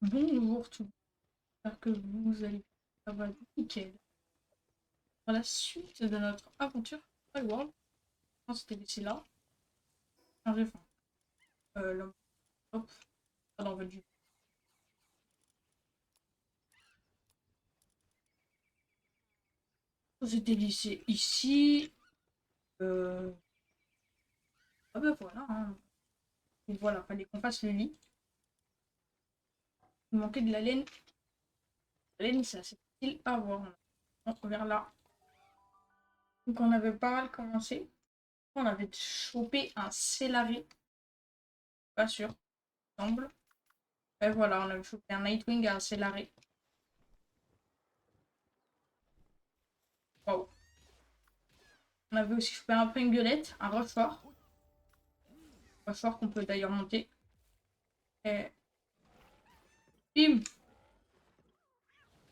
Bonjour tout le monde, j'espère que vous allez bien. Ça va nickel. Pour la suite de notre aventure World, on s'était laissé là. Changer, enfin, hop, ça dans votre jus. On s'était laissé ici. Euh... Ah ben voilà, hein. Et voilà, fallait qu'on fasse le lit. Il manquait de la laine. La laine, c'est assez facile à avoir. On entre vers là. Donc on avait pas mal commencé. On avait chopé un Célari. Pas sûr, semble. Et voilà, on avait chopé un Nightwing et un Célari. Waouh. On avait aussi chopé un Pringulette, un Rochefort. Rochefort qu'on peut d'ailleurs monter. Et bim,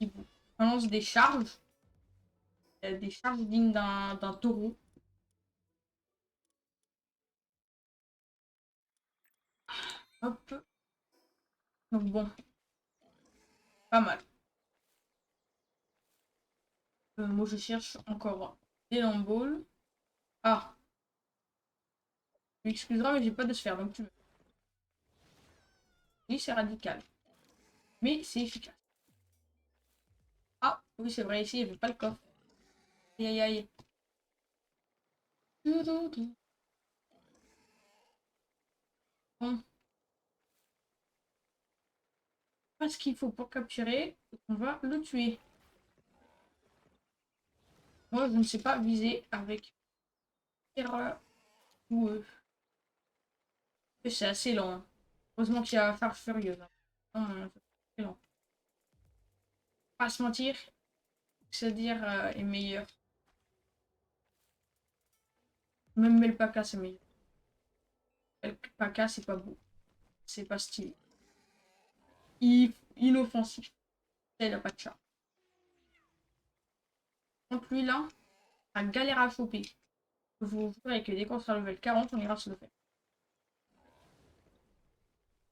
il balance des charges. Des charges dignes d'un taureau. Hop. Donc bon, pas mal. Moi je cherche encore des lamballs. Ah, tu m'excuseras mais j'ai pas de sphère donc tu veux. Oui c'est radical. Mais c'est efficace. Ah oui c'est vrai ici il n'y avait pas le coffre. Aïe aïe aïe. Bon, pas ce qu'il faut pour capturer. On va le tuer. Moi je ne sais pas viser avec terreur ou c'est assez lent, hein. Heureusement qu'il y a Far Furieuse, hein. C'est lent. Pas se mentir, c'est-à-dire est meilleur. Même Melpaka, c'est meilleur. Melpaka, c'est pas beau. C'est pas stylé. Inoffensif. Il a pas de chat. Donc lui là, ça galère à choper. Je vous jure, avec des courses à level 40, on ira se le faire.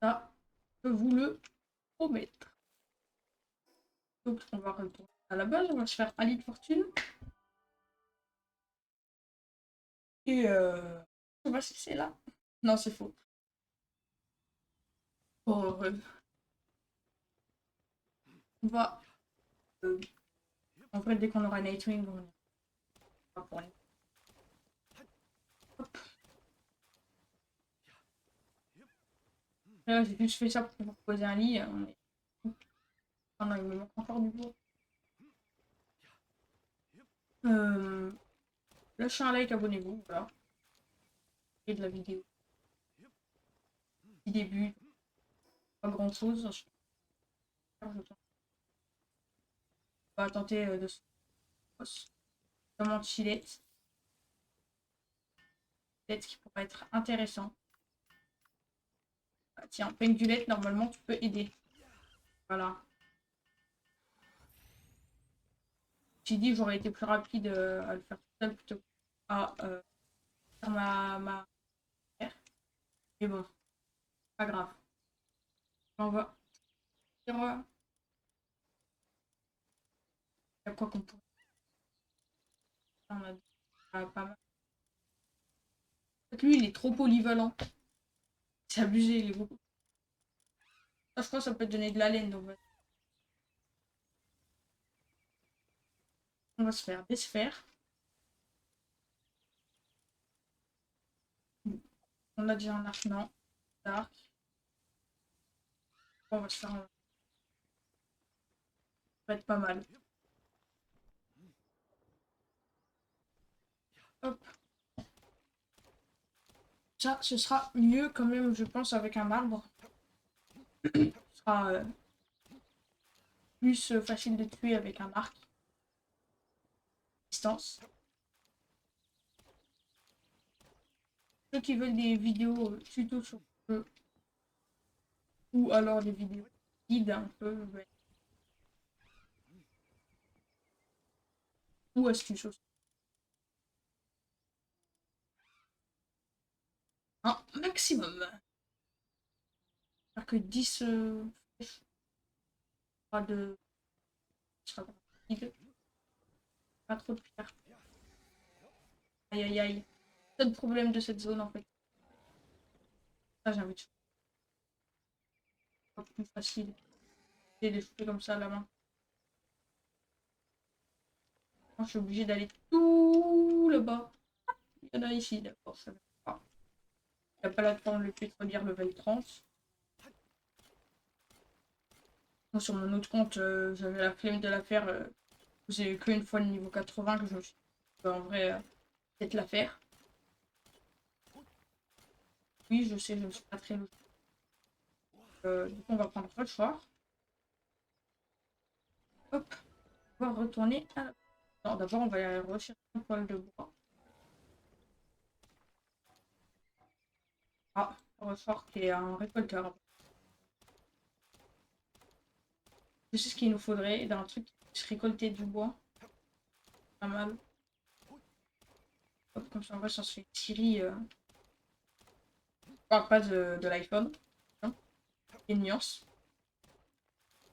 Ça, je vous le promettre. Donc on va retourner à la base, on va se faire un lit de fortune. Et on va se laisser là. Non, c'est faux. Oh, on va en vrai, dès qu'on aura Nightwing, on va pour lui. Hop. Là, j'ai juste fait ça pour vous poser un lit. On est... Oh non, il me manque encore du bois. Euh... Lâchez un like, abonnez-vous. Voilà. Et de la vidéo. Petit début, pas grand chose. On va tenter de se notamment Chillette. Peut-être qui pourrait être intéressant. Ah, tiens, Pendulette, normalement, tu peux aider. Voilà. J'ai dit que j'aurais été plus rapide à le faire tout seul plutôt qu'à faire ma mère. Mais bon, pas grave. On va dire il y a quoi qu'on pourrait. On a pas mal. En fait, lui, il est trop polyvalent. C'est abusé, il est beaucoup. Ça, je crois que ça peut te donner de la laine. Donc, on va se faire des sphères. On a déjà un arc, non. Arc. On va se faire. Ça va être pas mal. Hop. Ça, ce sera mieux quand même, je pense, avec un arbre. Ce sera plus facile de tuer avec un arc. Distance. Ceux qui veulent des vidéos tuto sur le jeu ou alors des vidéos guides un peu ou astuces aussi. Un maximum. Alors que 10 flèches. Pas de... Ce sera rapide. Pas trop de pierre. Aïe aïe aïe. C'est le problème de cette zone en fait. Ça j'ai envie de faire un peu plus facile. J'ai des trucs comme ça à la main. Moi, je suis obligée d'aller tout là-bas. Il y en a ici, d'accord, ça va pas. Il n'y a pas la forme le pétrolière level 30. Moi, sur mon autre compte, j'avais la flemme de la faire. J'ai eu qu'une fois le niveau 80 que je me suis dit, bah, en vrai, peut-être la faire. Oui, je sais, je ne suis pas très logique. Du coup, on va prendre le choix. Hop, on va retourner à la... Non, d'abord, on va aller rechercher un poil de bois. Ah, on ressort qu'il y a un récolteur. Je sais ce qu'il nous faudrait dans un truc qui puisse récolter du bois. Pas mal. Hop, comme ça, on va chercher une Siri. Pas de l'iPhone. Hein, une nuance.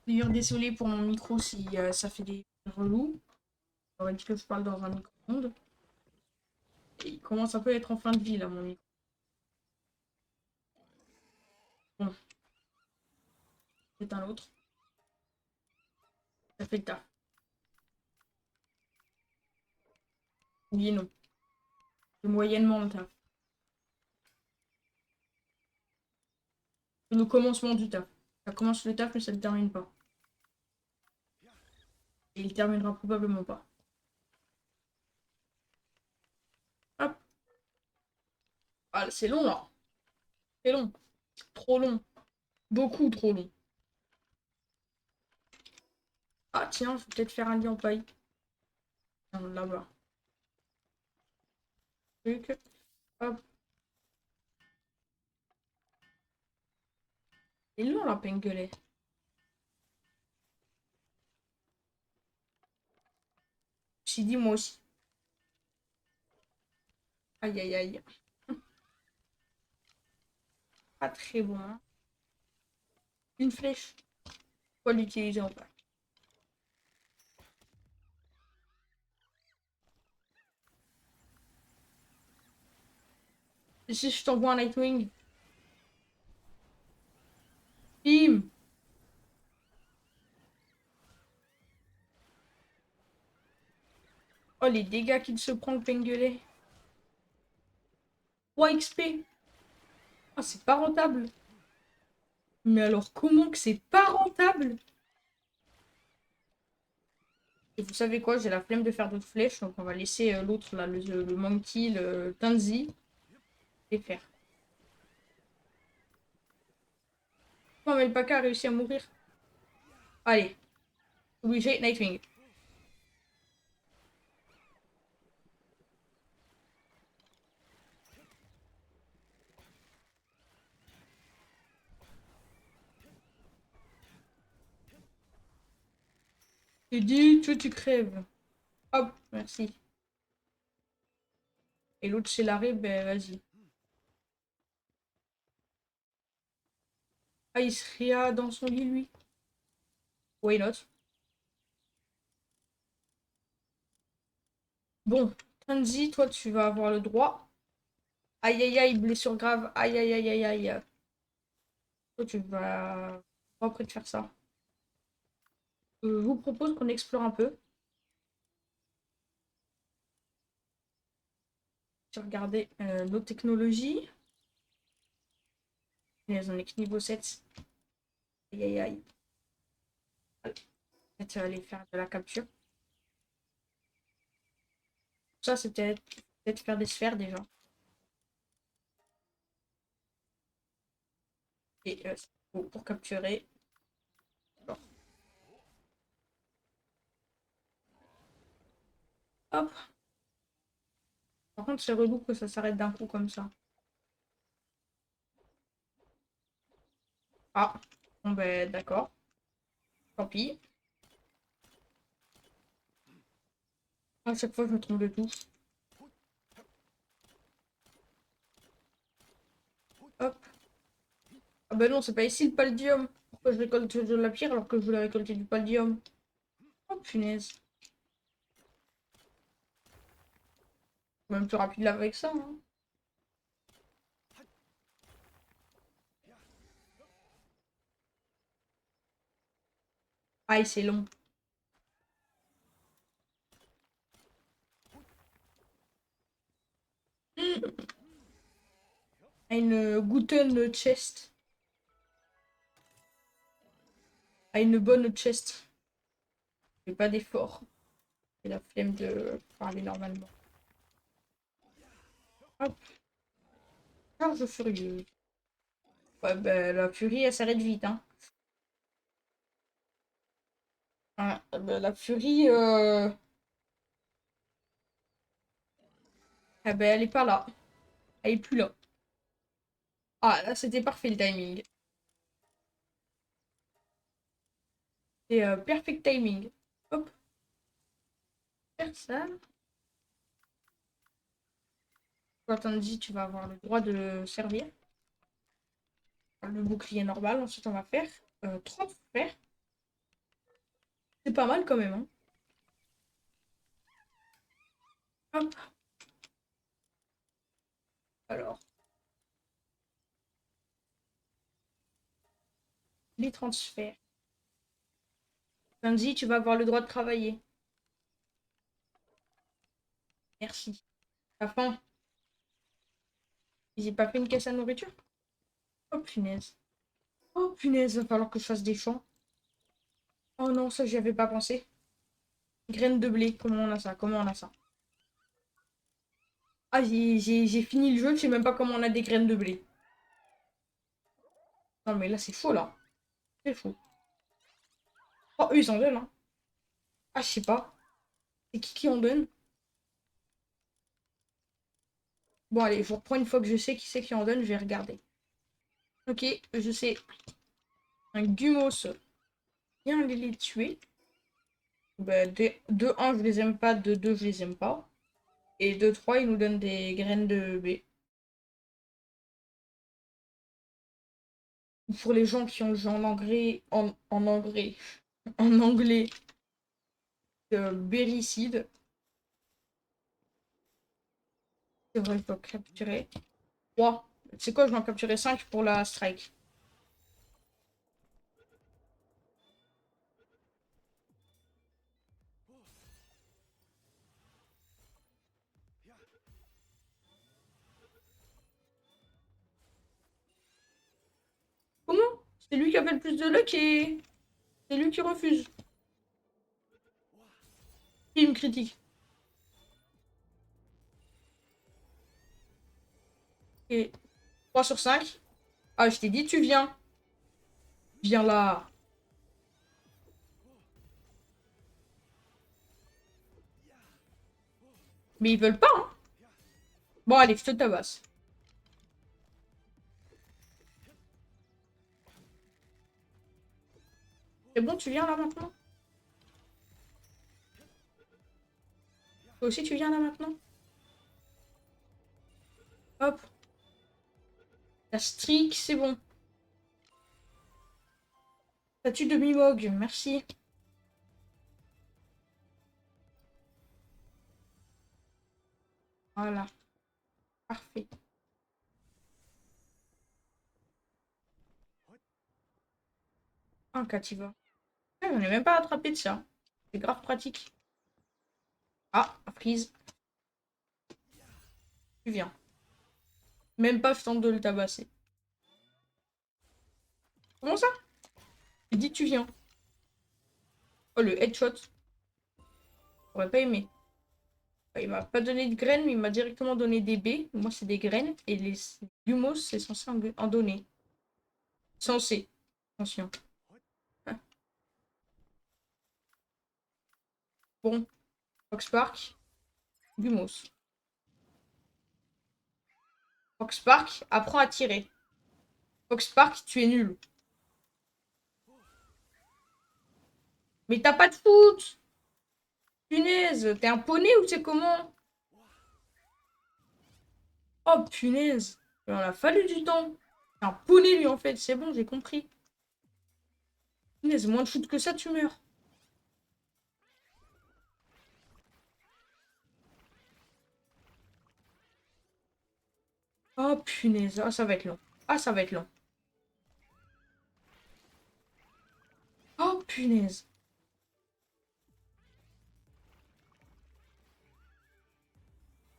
D'ailleurs, désolé pour mon micro si ça fait des relous. On aurait dit que je parle dans un micro-ondes. Et il commence un peu à être en fin de vie là, mon micro. Bon, c'est un autre. Ça fait le taf. Oui et non. C'est moyennement le taf. C'est le commencement du taf. Ça commence le taf, mais ça ne termine pas. Et il terminera probablement pas. Hop. Ah, c'est long là. C'est long. Trop long. Beaucoup trop long. Ah tiens, je vais peut-être faire un lit en paille. Tiens, là-bas. Truc. Hop. C'est long la pinglet. J'ai dit moi aussi. Aïe aïe aïe. Pas très bon. Hein. Une flèche. Faut l'utiliser en paille. Et si je t'envoie un Nightwing? Bim! Oh les dégâts qu'il se prend le pinglet. 3 XP. Ah c'est pas rentable. Mais alors comment que c'est pas rentable? Et vous savez quoi, j'ai la flemme de faire d'autres flèches, donc on va laisser l'autre là, le monkey, le Tanzi, les faire. Oh mais le Paka a réussi à mourir. Allez, obligé, Nightwing. J'ai dit, tu crèves. Hop, merci. Et l'autre c'est l'arrêt, ben vas-y. Ah, il serait dans son lit lui. Why not? Bon, Tanzi, toi tu vas avoir le droit. Aïe aïe aïe, blessure grave. Aïe aïe aïe aïe aïe. Toi tu vas pas prêt de faire ça. Je vous propose qu'on explore un peu. J'ai regardé nos technologies. Elles en est que niveau 7. Aïe aïe aïe. Peut-être aller faire de la capture. Ça, c'était peut-être faire des sphères déjà. Et pour capturer. Bon. Hop. Par contre, c'est relou que ça s'arrête d'un coup comme ça. Ah. Bon ben d'accord. Tant pis. À chaque fois, je me trompe de tout. Hop. Ah bah non, c'est pas ici le palladium. Pourquoi je récolte de la pierre alors que je voulais récolter du paldium? Oh punaise. Même plus rapide là avec ça. Hein. Aïe, c'est long. Une Guten chest. À une bonne chest. J'ai pas d'effort. J'ai la flemme de parler normalement. Hop. Charge furieuse. Ouais, bah, la furie, elle s'arrête vite, hein. Ouais, bah, la furie, eh ben, elle est pas là. Elle est plus là. Ah, là, c'était parfait le timing. C'est perfect timing. Hop, faire ça. Toi, t'en dis, tu vas avoir le droit de le servir. Le bouclier normal. Ensuite, on va faire 30 fer. C'est pas mal quand même, hein. Hop, alors, les transferts. Lundi, tu vas avoir le droit de travailler. Merci. T'as faim? J'ai pas fait une caisse à nourriture? Oh punaise. Oh punaise, va falloir que je fasse des champs. Oh non, ça j'y avais pas pensé. Graines de blé, comment on a ça? Comment on a ça? Ah, j'ai fini le jeu, je sais même pas comment on a des graines de blé. Non mais là c'est faux là. C'est faux. Oh, eux ils en donnent, hein. Ah, je sais pas. C'est qui en donne? Bon allez, je reprends une fois que je sais qui c'est qui en donne, je vais regarder. Ok, je sais. Un Gumos. Viens aller les tuer. Bah, de 1, je les aime pas. De 2, je les aime pas. Et de 3, ils nous donnent des graines de blé. Pour les gens qui ont le jeu en anglais, en anglais, en anglais, Berrycide. C'est vrai, je dois capturer 3. C'est quoi, je dois en capturer 5 pour la strike. Comment? C'est lui qui a fait le plus de luck et c'est lui qui refuse. Il me critique. Et 3 sur 5. Ah, je t'ai dit, tu viens. Viens là. Mais ils veulent pas, hein. Bon, allez, je te tabasse. C'est bon, tu viens là maintenant? Toi aussi, tu viens là maintenant? Hop. La streak, c'est bon. Statue de Mimog, merci. Voilà, parfait. Un Kativa. On n'est même pas attrapé de ça. C'est grave pratique. Ah, prise. Tu viens. Même pas, je tente de le tabasser. Comment ça? Il dit tu viens. Oh, le headshot. J'aurais pas aimé. Il m'a pas donné de graines, mais il m'a directement donné des baies. Moi, c'est des graines. Et les gumos, c'est censé en donner. Censé. Attention. Ah. Bon. Foxpark. Gumos. Foxpark, apprends à tirer. Foxpark, tu es nul. Mais t'as pas de foot! Punaise, t'es un poney ou c'est comment? Oh punaise, il en a fallu du temps. C'est un poney lui en fait, c'est bon, j'ai compris. Punaise, moins de shoot que ça, tu meurs. Oh punaise, ah ça va être long. Ah ça va être long. Oh punaise.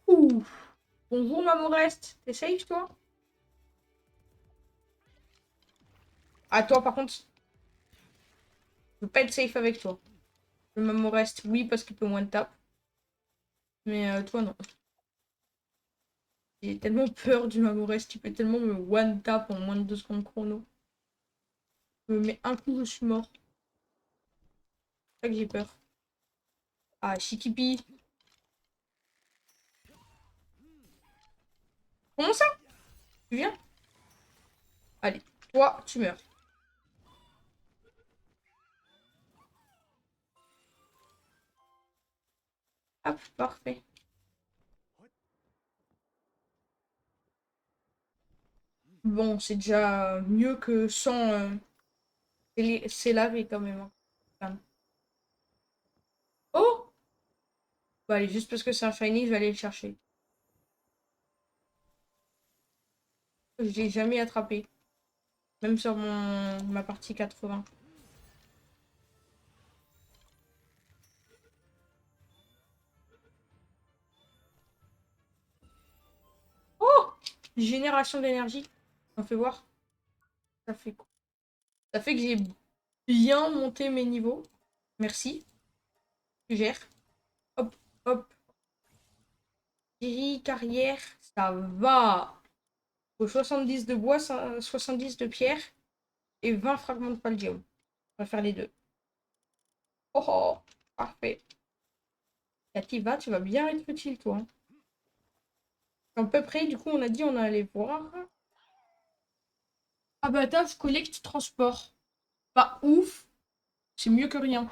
Ouh. Bonjour Mamorest. T'es safe toi? Ah toi par contre, je veux pas être safe avec toi. Le Mamorest, oui parce qu'il peut one tap. Mais toi non. J'ai tellement peur du Mamorest, il peut tellement me one tap en moins de 2 secondes chrono. Je me mets un coup, je suis mort. C'est ça que j'ai peur. Ah, Chikipi. Comment ça? Tu viens? Allez, toi, tu meurs. Hop, parfait. Bon, c'est déjà mieux que sans c'est lavé quand même, hein. Oh! Bah allez, juste parce que c'est un shiny, je vais aller le chercher. Je l'ai jamais attrapé. Même sur ma partie 80. Oh! Génération d'énergie. On fait voir. Ça fait quoi? Ça fait que j'ai bien monté mes niveaux. Merci. Tu gères. Hop, hop. Série, carrière. Ça va. Faut 70 de bois, 70 de pierre et 20 fragments de paldium. On va faire les deux. Oh, oh, parfait. Kativa, tu vas bien être utile, toi, hein. À peu près, du coup, on a dit on allait voir. Abattage, collecte, transport. Pas ouf. C'est mieux que rien.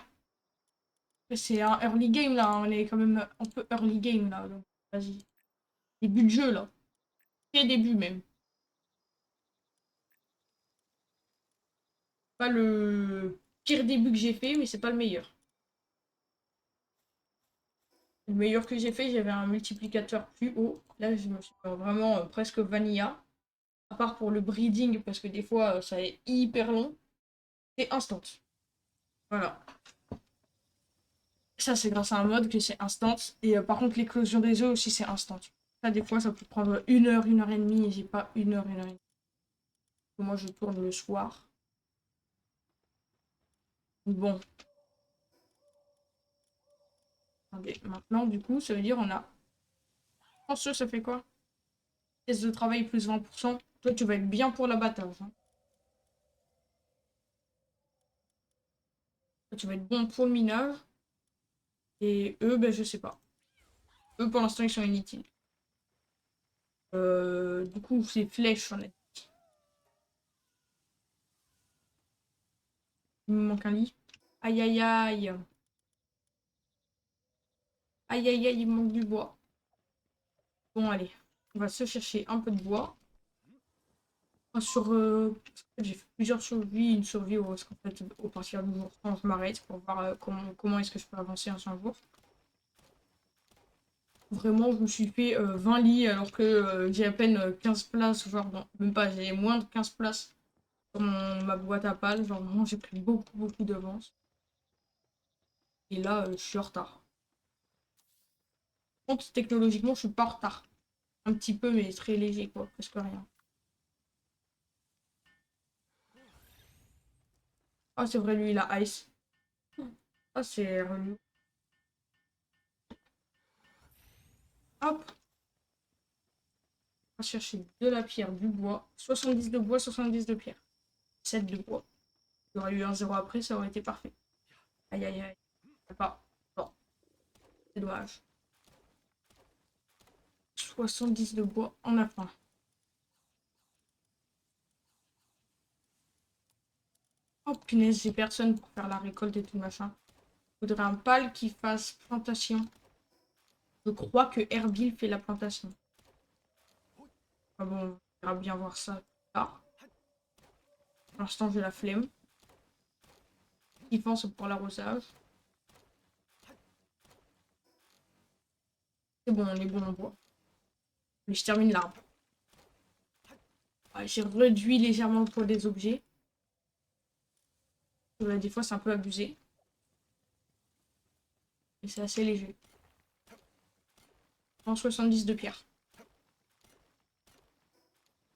C'est un early game, là. On est quand même un peu early game, là. Donc, vas-y. Début de jeu, là. Très début, même. Pas le pire début que j'ai fait, mais c'est pas le meilleur. Le meilleur que j'ai fait, j'avais un multiplicateur plus haut. Là, je me suis fait vraiment presque vanilla. À part pour le breeding, parce que des fois, ça est hyper long. C'est instant. Voilà. Ça, c'est grâce à un mode que c'est instant. Et par contre, l'éclosion des œufs aussi, c'est instant. Ça, des fois, ça peut prendre 1 heure et demie. Et j'ai pas 1 heure, 1 heure et demie. Moi, je tourne le soir. Bon. Attendez. Maintenant, du coup, ça veut dire on a... Chanceux, ça fait quoi? Test de travail plus 20%. Toi, tu vas être bien pour l'abattage, hein. Toi, tu vas être bon pour le minage. Et eux, ben, je sais pas. Eux, pour l'instant, ils sont inutiles. Du coup, c'est flèches, on est. Il me manque un lit. Aïe, aïe, aïe. Aïe, aïe, aïe, il me manque du bois. Bon, allez. On va se chercher un peu de bois. Sur, j'ai fait plusieurs survies. Une survie où, parce qu'en fait, au partir du jour 100, je m'arrête pour voir comment est-ce que je peux avancer un jour. Vraiment, je me suis fait 20 lits alors que j'ai à peine 15 places. Genre, non, même pas, j'ai moins de 15 places sur ma boîte à pales. Genre, vraiment, j'ai pris beaucoup, beaucoup d'avance. Et là, je suis en retard. Par contre, technologiquement, je suis pas en retard. Un petit peu, mais très léger, quoi. Presque rien. Ah, c'est vrai, lui, il a ice. Ah, c'est relou. Hop, on va chercher de la pierre, du bois. 70 de bois, 70 de pierre. 7 de bois. Il y aurait eu un zéro après, ça aurait été parfait. Aïe, aïe, aïe. Pas. Bon, c'est dommage. 70 de bois, on a faim. Oh punaise, j'ai personne pour faire la récolte et tout machin. Faudrait un pal qui fasse plantation. Je crois que Herbil fait la plantation. Ah bon, on verra bien voir ça plus tard. Pour l'instant, j'ai la flemme. kiffant, c'est pour l'arrosage. C'est bon, on est bon en bois. Mais je termine l'arbre. Ouais, j'ai réduit légèrement le poids des objets. Là, des fois, c'est un peu abusé. Et c'est assez léger. 170 de pierre.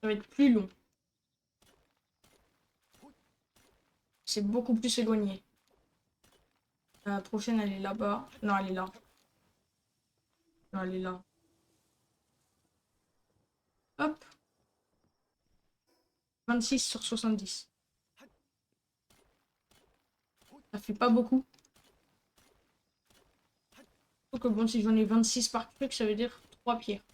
Ça va être plus long. C'est beaucoup plus éloigné. La prochaine, elle est là-bas. Non, elle est là. Non, elle est là. Hop. 26 sur 70. Ça fait pas beaucoup. Sauf que bon, si j'en ai 26 par truc, ça veut dire 3 pierres.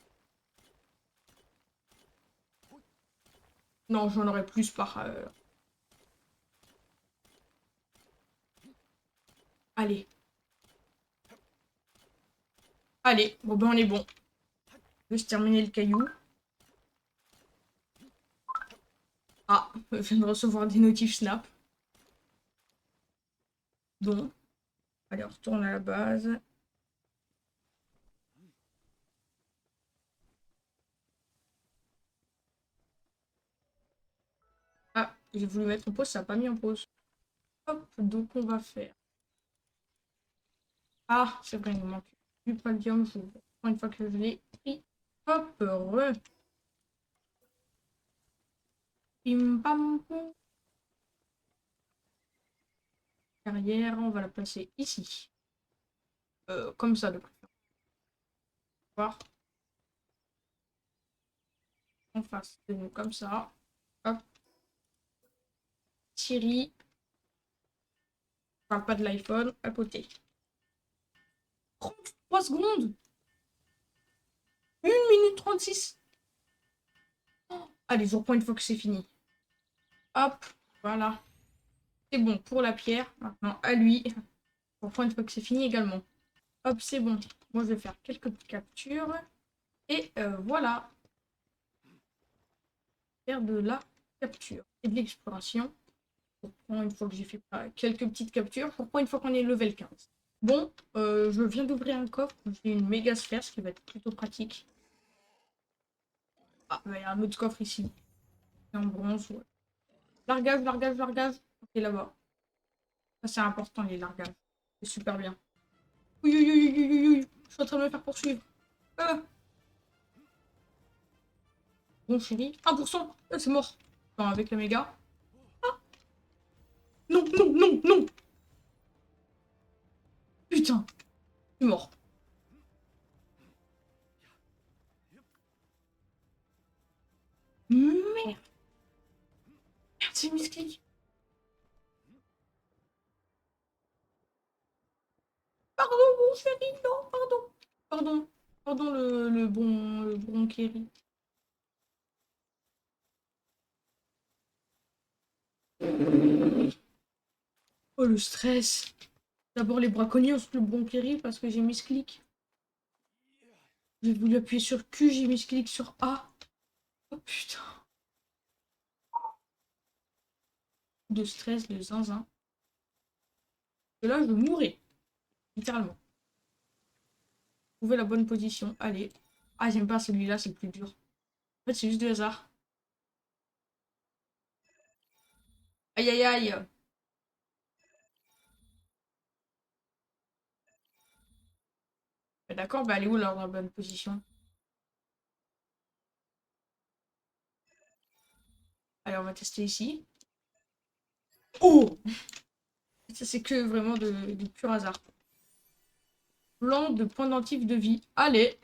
Non, j'en aurais plus par... Allez. Allez, bon ben on est bon. Juste terminer le caillou. Ah, je viens de recevoir des notifs Snap. Donc, allez, on retourne à la base. Ah, j'ai voulu mettre en pause, ça n'a pas mis en pause. Hop, donc on va faire. Ah, c'est vrai, il nous manque du palladium. Je prends une fois que je l'ai pris. Hop, re. Pim pam poum. Carrière, on va la placer ici. Comme ça, de préférence. Voir. En face de nous, comme ça. Hop. Siri. Je parle pas de l'iPhone, à côté. 33 secondes. 1 minute 36. Allez, je reprends une fois que c'est fini. Hop, voilà. C'est bon pour la pierre. Maintenant, à lui. Je reprends une fois que c'est fini également. Hop, c'est bon. Moi, je vais faire quelques petites captures. Et voilà. Faire de la capture et de l'exploration. Je reprends une fois que j'ai fait quelques petites captures. Je reprends une fois qu'on est level 15. Bon, je viens d'ouvrir un coffre. J'ai une méga sphère, ce qui va être plutôt pratique. Ah, il y a un autre coffre ici. En bronze, ouais. Largage, largage, largage. Ok, là-bas. Ça, c'est important, les largages. C'est super bien. Oui, oui, oui, oui, oui, oui. Je suis en train de me faire poursuivre. Ah. Bon, chérie. 1%. Ah, c'est mort. Non, avec la méga. Ah. Non, non, non, non. Putain. Je suis mort. Merde. Merde, c'est une misclic. Pardon, mon chéri. Non, pardon. Pardon. Pardon, le bon Kerry. Oh, le stress. D'abord les braconniers, ensuite le bon Kerry parce que j'ai mis ce clic. J'ai voulu appuyer sur Q, j'ai mis ce clic sur A. Oh putain. De stress, de zinzin. Et là, je mourrais. Littéralement. Trouver la bonne position. Allez. Ah, j'aime pas celui-là, c'est le plus dur. En fait, c'est juste du hasard. Aïe, aïe, aïe. D'accord, bah elle est où alors la bonne position? Allez, on va tester ici. Oh! Ça, c'est que vraiment du pur hasard. Plan de pendentif de vie. Allez.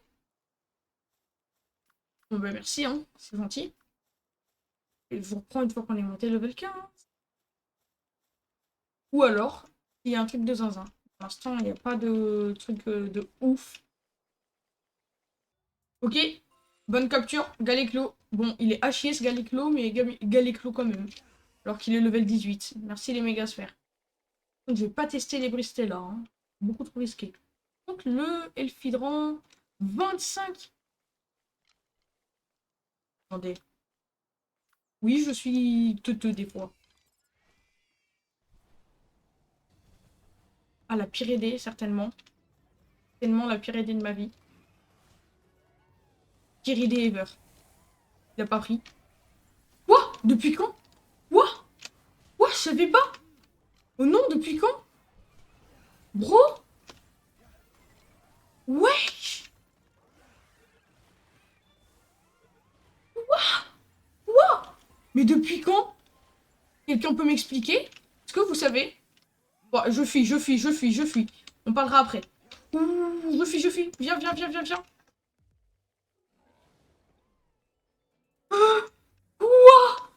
Bon, bah merci, hein. C'est gentil. Et je vous reprends une fois qu'on est monté level 15. Ou alors, il y a un truc de zinzin. Pour l'instant, il n'y a pas de truc de ouf. Ok. Bonne capture. Galéclo. Bon, il est haché ce Galéclo, mais Galéclo quand même. Alors qu'il est level 18. Merci les mégasphères. Donc, je vais pas tester les Bristella. Hein. Beaucoup trop risqué. Donc, le Elfidran 25. Attendez. Oui, je suis teuteux des fois. Ah, la pire idée, certainement. Certainement la pire idée de ma vie. Pire idée ever. Il a pas pris. Quoi? Depuis quand? Quoi? Quoi? Je savais pas. Oh non, depuis quand? Bro? Wesh! Quoi? Mais depuis quand? Quelqu'un peut m'expliquer? Est-ce que vous savez? Bon, je fuis, je fuis, je fuis, je fuis. On parlera après. Ouh, je fuis, je fuis. Viens, viens, viens, viens, viens. Quoi?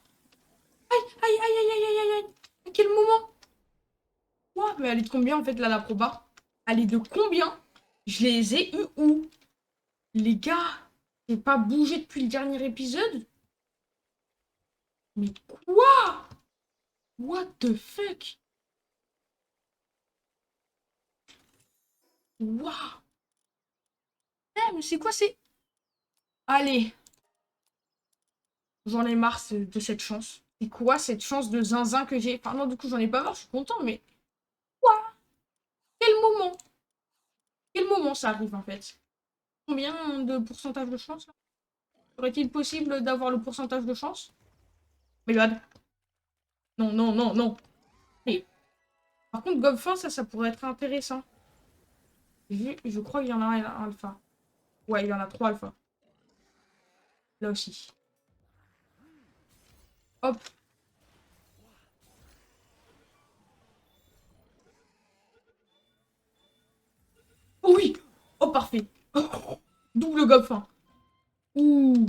Aïe, aïe, aïe, aïe, aïe, aïe, aïe, aïe. À quel moment? Quoi? Mais elle est de combien en fait là, la proba? Elle est de combien? Je les ai eu où? Les gars, j'ai pas bougé depuis le dernier épisode? Mais quoi? What the fuck? Waouh! Eh, mais c'est quoi, c'est... Allez, j'en ai marre de cette chance. C'est quoi cette chance de zinzin que j'ai? Enfin non, du coup, j'en ai pas marre, je suis content, mais... Quoi? Quel moment? Quel moment ça arrive, en fait? Combien de pourcentage de chance, là? Serait-il possible d'avoir le pourcentage de chance? Mais God. Non, non, non, non. Et, par contre, Gobfin, ça pourrait être intéressant. Je crois qu'il y en a un alpha. Ouais, il y en a 3 alpha. Là aussi. Hop. Oh oui! Oh, parfait. Oh, double Gobfin. Ouh.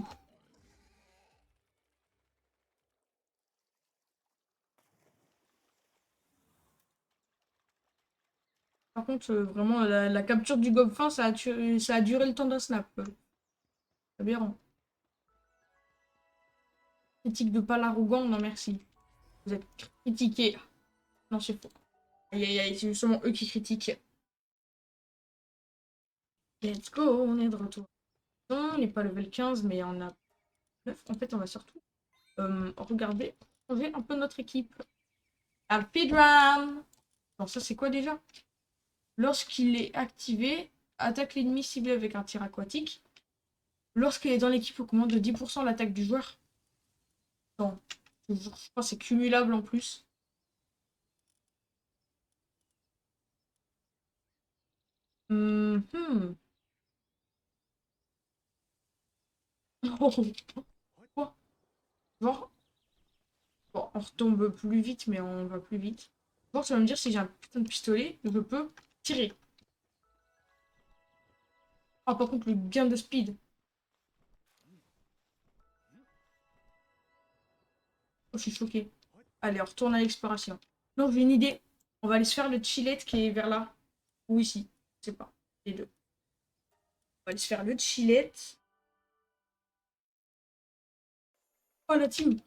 Par contre, vraiment, la capture du Gobfin, ça a duré le temps d'un snap. C'est bien. Critique de pas l'arrogant, non merci. Vous êtes critiqués. Non, c'est faux. Aïe, aïe, aïe, c'est justement eux qui critiquent. Let's go, on est de retour. Non, on n'est pas level 15, mais on a 9. En fait, on va surtout regarder, changer un peu notre équipe. Alpidram! Bon, ça, c'est quoi déjà? Lorsqu'il est activé, attaque l'ennemi ciblé avec un tir aquatique. Lorsqu'il est dans l'équipe, augmente de 10% l'attaque du joueur. Non, je crois que c'est cumulable en plus. Mhm. Quoi? Genre, bon, on retombe plus vite, mais on va plus vite. Genre, ça va me dire si j'ai un putain de pistolet, je peux tirer. Ah, par contre, le gain de speed. Oh, je suis choquée. Allez, on retourne à l'exploration. Non, j'ai une idée. On va aller se faire le chillette qui est vers là. Ou ici. Je sais pas. Les deux. On va aller se faire le chillette. Oh, la team.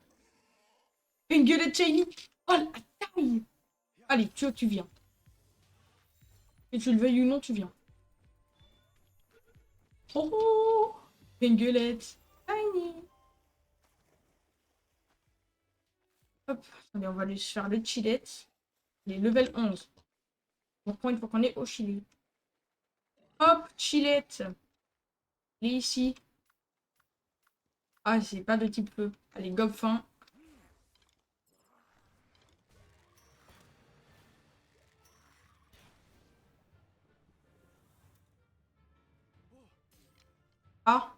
Une gueulette shiny. Oh, la taille. Allez, tu viens. Que tu le veuilles ou non, tu viens. Oh, oh. Une gueulette. Tiny. Hop. Allez, on va aller se faire le chillette. Les level 11. Donc, il faut qu'on est au Chili. Hop, chillette. Il est ici. Ah, c'est pas de type feu. Allez, gobe fin. Ah,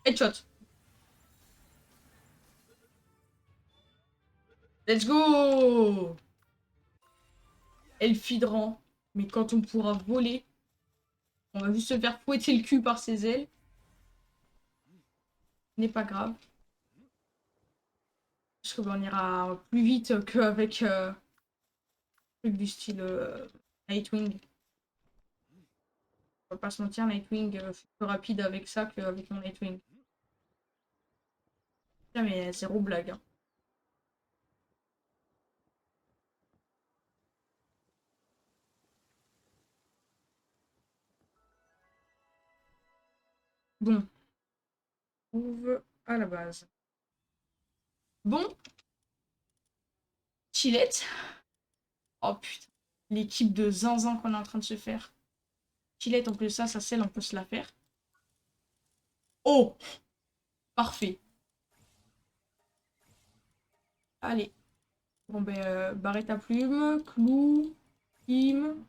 headshot. Let's go! Elfidran. Mais quand on pourra voler, on va juste se faire fouetter le cul par ses ailes. Ce n'est pas grave. Parce qu'on ira plus vite qu'avec truc du style Nightwing. On va pas se mentir, Nightwing, je suis plus rapide avec ça qu'avec mon Nightwing. Putain, mais zéro blague. Hein. Bon, trouve à la base. Bon, Chillette. Oh putain. l'équipe de zinzin qu'on est en train de se faire. Chilette, en plus de ça, sa selle, on peut se la faire. Oh! Parfait. Allez. Bon, ben, barrette à plume, clou, Kim.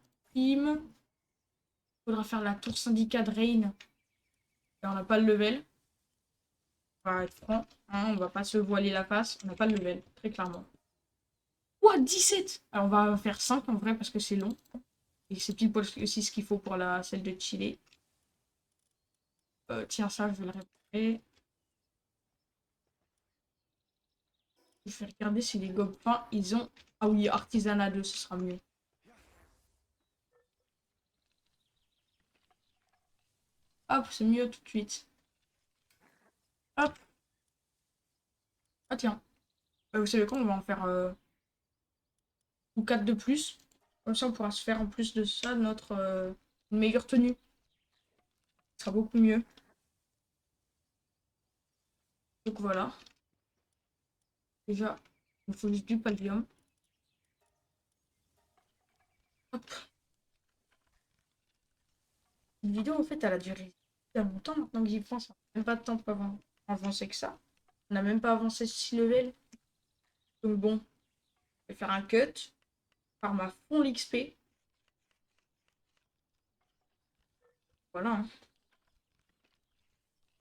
Faudra faire la tour syndicat de Rain. Et on n'a pas le level. On va être franc. Hein, on va pas se voiler la face. On n'a pas le level, très clairement. Ouah, 17! Alors, on va faire 5 en vrai parce que c'est long. Et c'est pile aussi ce qu'il faut pour celle de Chile. Tiens, ça, je vais le réparer. Je vais regarder si les gobelins, ils ont... Ah oui, artisanat 2, ce sera mieux. Hop, c'est mieux tout de suite. Hop. Ah tiens. Vous savez quoi, on va en faire ou 4 de plus. Comme ça, on pourra se faire en plus de ça notre une meilleure tenue. Ce sera beaucoup mieux. Donc voilà. Déjà, il faut juste du pallium. Hop. Une vidéo, en fait, elle a duré longtemps maintenant que j'y pense. On n'a même pas de temps pour avancer que ça. On n'a même pas avancé 6 levels. Donc bon, je vais faire un cut. Par ma fond l'XP. Voilà. Hein.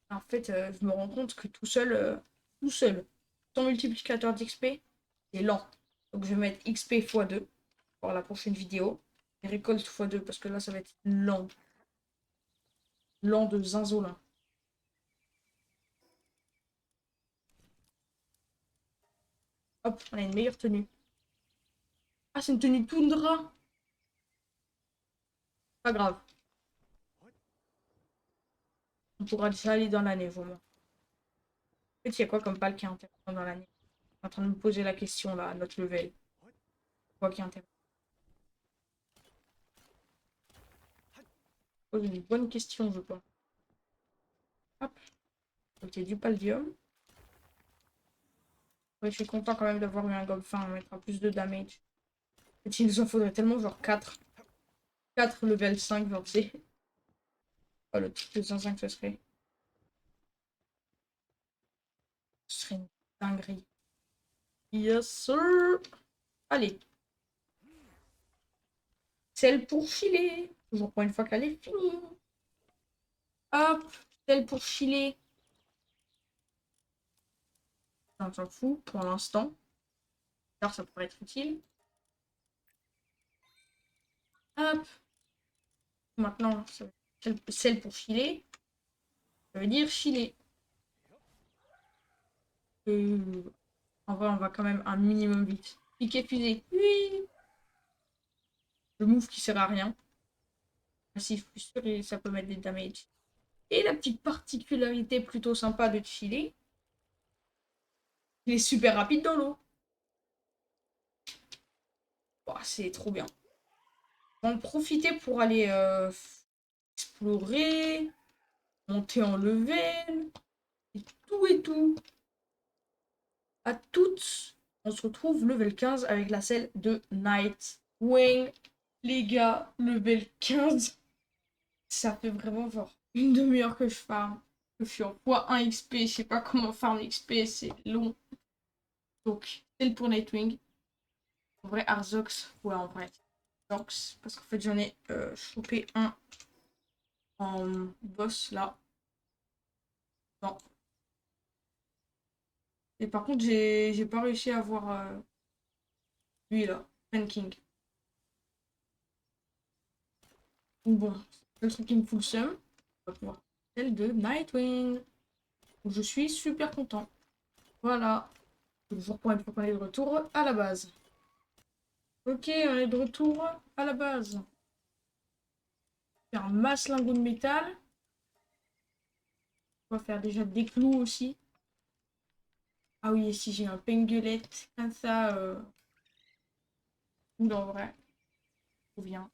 En fait, je me rends compte que tout seul, sans multiplicateur d'XP, c'est lent. Donc je vais mettre XP x2 pour la prochaine vidéo. Et récolte x2 parce que là, ça va être lent. Lent de zinzolin. Hop, on a une meilleure tenue. Ah, c'est une tenue toundra. Pas grave. On pourra déjà aller dans l'année, vraiment. En fait, il y a quoi comme pal qui est intéressant dans l'année? Je suis en train de me poser la question, là, à notre level. Quoi qui est intéressant? Pose une bonne question, je pense. Hop. Ok, du paldium. Ouais, je suis content quand même d'avoir eu un gob fin, on mettra plus de damage. En fait, il nous en faudrait tellement, genre 4. 4 level 5, genre, c'est... Oh, le truc de 105, ce serait... Ce serait une dinguerie. Yes, sir! Allez. Celle pour filer. Toujours pour une fois qu'elle est finie. Hop, celle pour filer. On s'en fout pour l'instant. Alors, ça pourrait être utile. Hop. Maintenant, celle pour filer. Ça veut dire filer. En vrai, on va quand même un minimum vite. Piquer fusée. Oui. Le move qui sert à rien. Passif plus sûr et ça peut mettre des damages. Et la petite particularité plutôt sympa de Chili, il est super rapide dans l'eau. Oh, c'est trop bien. On va en profiter pour aller explorer, monter en level, et tout. À toutes, on se retrouve level 15 avec la selle de Nightwing. Les gars, level 15, ça fait vraiment genre une demi-heure que je farm. Je suis en x1 XP, je sais pas comment farm XP, c'est long. Donc, celle pour Nightwing. En vrai, Arzox, ouais, en vrai. Arzox, parce qu'en fait, j'en ai chopé un en boss là. Non. Et par contre, j'ai pas réussi à avoir lui là, King. Donc bon, le truc qui me fout le seum, on va pouvoir celle de Nightwing. Donc, je suis super content. Voilà. Toujours pour une fois qu'on est de retour à la base. Ok, on est de retour à la base. Faire un masse lingot de métal. On va faire déjà des clous aussi. Ah oui, et si j'ai un penguelette comme ça, ou en vrai, trop bien.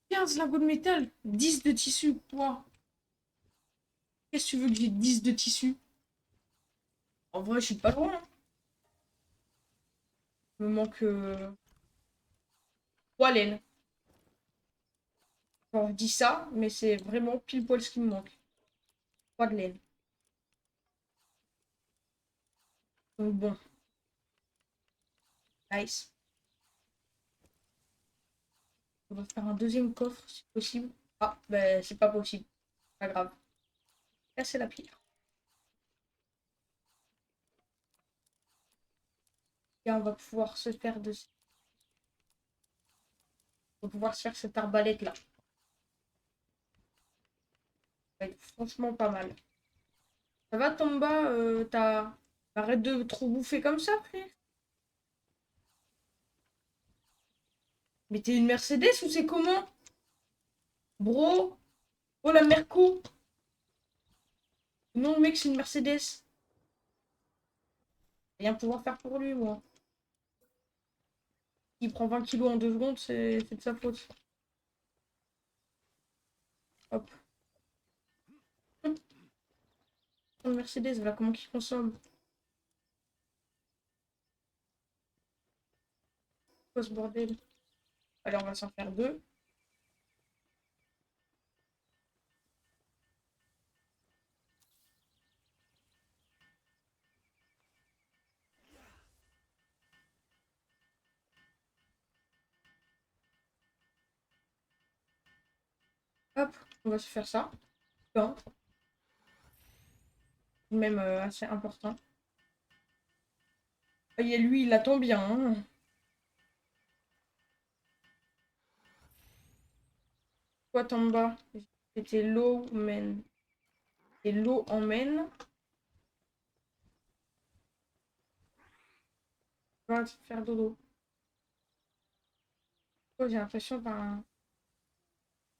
15 lingots de métal, 10 de tissu. Wow. Qu'est-ce que tu veux que j'ai 10 de tissu? En vrai, je suis pas loin. Hein. Il me manque 3 laines. Genre, je dis ça, mais c'est vraiment pile poil ce qui me manque. 3 de laine. Donc bon. Nice. On va faire un deuxième coffre si possible. Ah, ben c'est pas possible. Pas grave. Là, c'est la pierre. Et on va pouvoir se faire de... On va pouvoir se faire cette arbalète là. Ça va être franchement pas mal. Ça va, Tomba, Arrête de trop bouffer comme ça, frère. Mais t'es une Mercedes ou c'est comment? Bro? Oh la Merco? Non, mec, c'est une Mercedes. Rien pouvoir faire pour lui, moi. Il prend 20 kilos en 2 secondes, c'est de sa faute. Hop. Une Mercedes, voilà comment il consomme. Quoi ce bordel? Allez, on va s'en faire 2. Hop, on va se faire ça. Bon, même assez important. Et lui, il attend bien. Hein. Toi, en bas, c'était l'eau mène. Et l'eau emmène. Va se faire dodo. Oh, j'ai l'impression d'un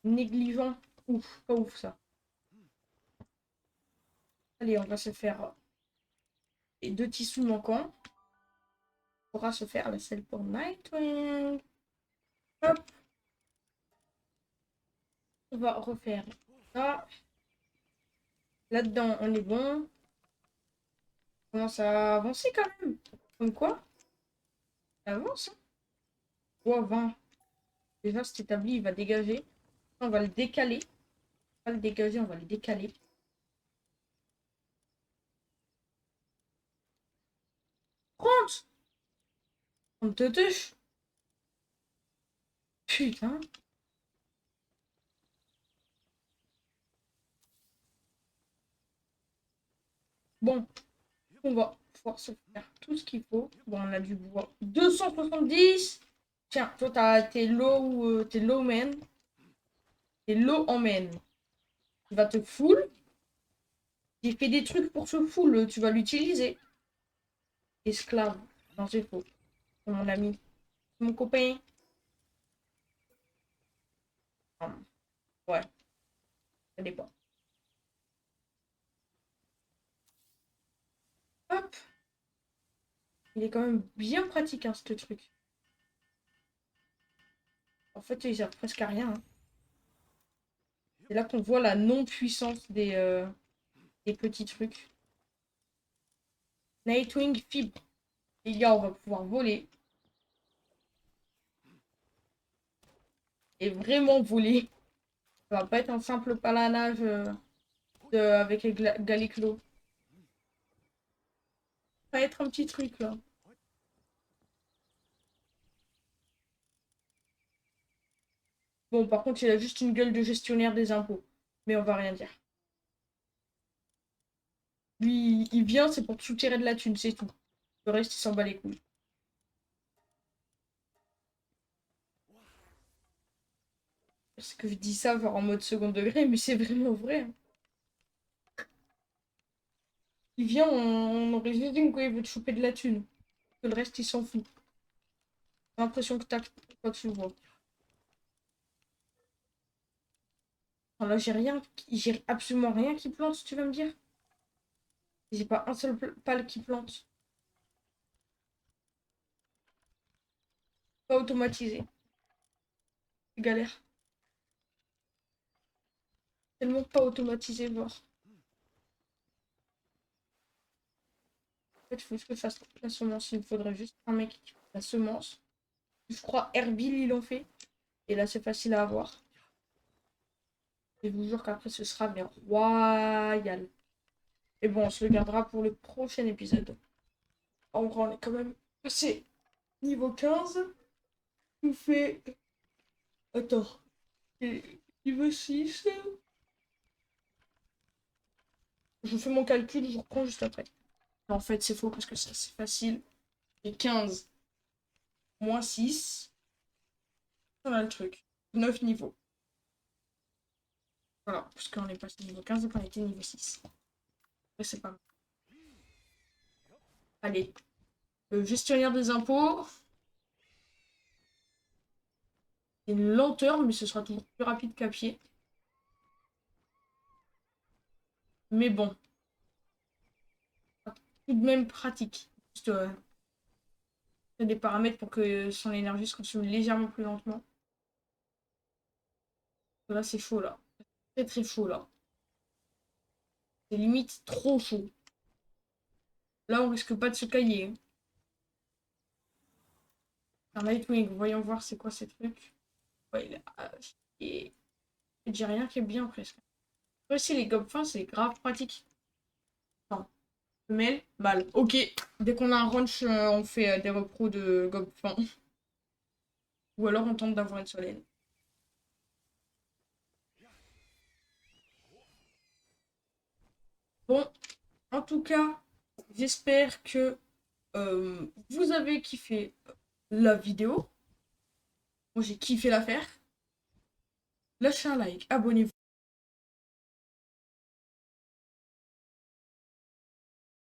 négligent. Ouf, pas ouf ça. Allez, on va se faire les 2 tissus manquants. On pourra se faire la selle pour Nightwing. Hop. On va refaire ça. Là-dedans, on est bon. On commence à avancer quand même. Comme quoi, ça avance. Hein. Oh, 20. Déjà, c'est établi, il va dégager. On va le décaler. On va le dégager, on va le décaler. 30. 32. Putain. Bon, on va pouvoir se faire tout ce qu'il faut. Bon, on a du bois. 270. Tiens, toi, t'es low, t'es low man. T'es low en man. Il va te full. Il fait des trucs pour ce full, tu vas l'utiliser. Esclave. Non, c'est faux. C'est mon ami. Mon copain. Ouais, ça dépend. Hop. Il est quand même bien pratique, hein, ce truc. En fait, il sert presque à rien. Hein. C'est là qu'on voit la non-puissance des petits trucs. Nightwing fibre. Les gars, on va pouvoir voler. Et vraiment voler. Ça va pas être un simple palanage avec les Galiclo. Ça va être un petit truc, là. Bon, par contre, il a juste une gueule de gestionnaire des impôts. Mais on va rien dire. Lui, il vient, c'est pour te soutirer de la thune, c'est tout. Le reste, il s'en bat les couilles. Parce que je dis ça genre en mode second degré, mais c'est vraiment vrai. Hein. Il vient, on aurait juste dit quoi, il veut te choper de la thune. Que le reste, il s'en fout. J'ai l'impression que t'as quoi que tu vois. Enfin, là, j'ai rien, j'ai absolument rien qui plante, tu vas me dire. J'ai pas un seul pal qui plante. Pas automatisé. Galère. Tellement pas automatisé, voir. En fait, il faut juste que je fasse la semence. Il me faudrait juste un mec qui fasse la semence. Je crois Herbil, il en fait. Et là, c'est facile à avoir. Et je vous jure qu'après, ce sera mais royal. Et bon, on se le gardera pour le prochain épisode. En vrai, on est quand même passé niveau 15. On fait... Attends. Niveau 6. Je fais mon calcul, je reprends juste après. En fait, c'est faux parce que ça, c'est facile. Et 15 moins 6. On a le truc. 9 niveaux. Voilà, parce qu'on est passé niveau 15 donc on était niveau 6. Après, c'est pas mal. Allez. Le gestionnaire des impôts. C'est une lenteur, mais ce sera toujours plus rapide qu'à pied. Mais bon. Tout de même pratique. Juste des paramètres pour que son énergie se consomme légèrement plus lentement. Là, c'est chaud, là. Très, très chaud, là. C'est limite trop chaud. Là, on risque pas de se cailler. Un Nightwing, voyons voir c'est quoi ces trucs. Ouais, et j'ai rien qui est bien presque. Après, si les gobes fins, c'est grave pratique. Non. Femelle, mâle. Ok. Dès qu'on a un ranch, on fait des repros de gobes fins. Ou alors on tente d'avoir une solène. Bon, en tout cas, j'espère que vous avez kiffé la vidéo. Moi, j'ai kiffé la faire. Lâchez un like, abonnez-vous.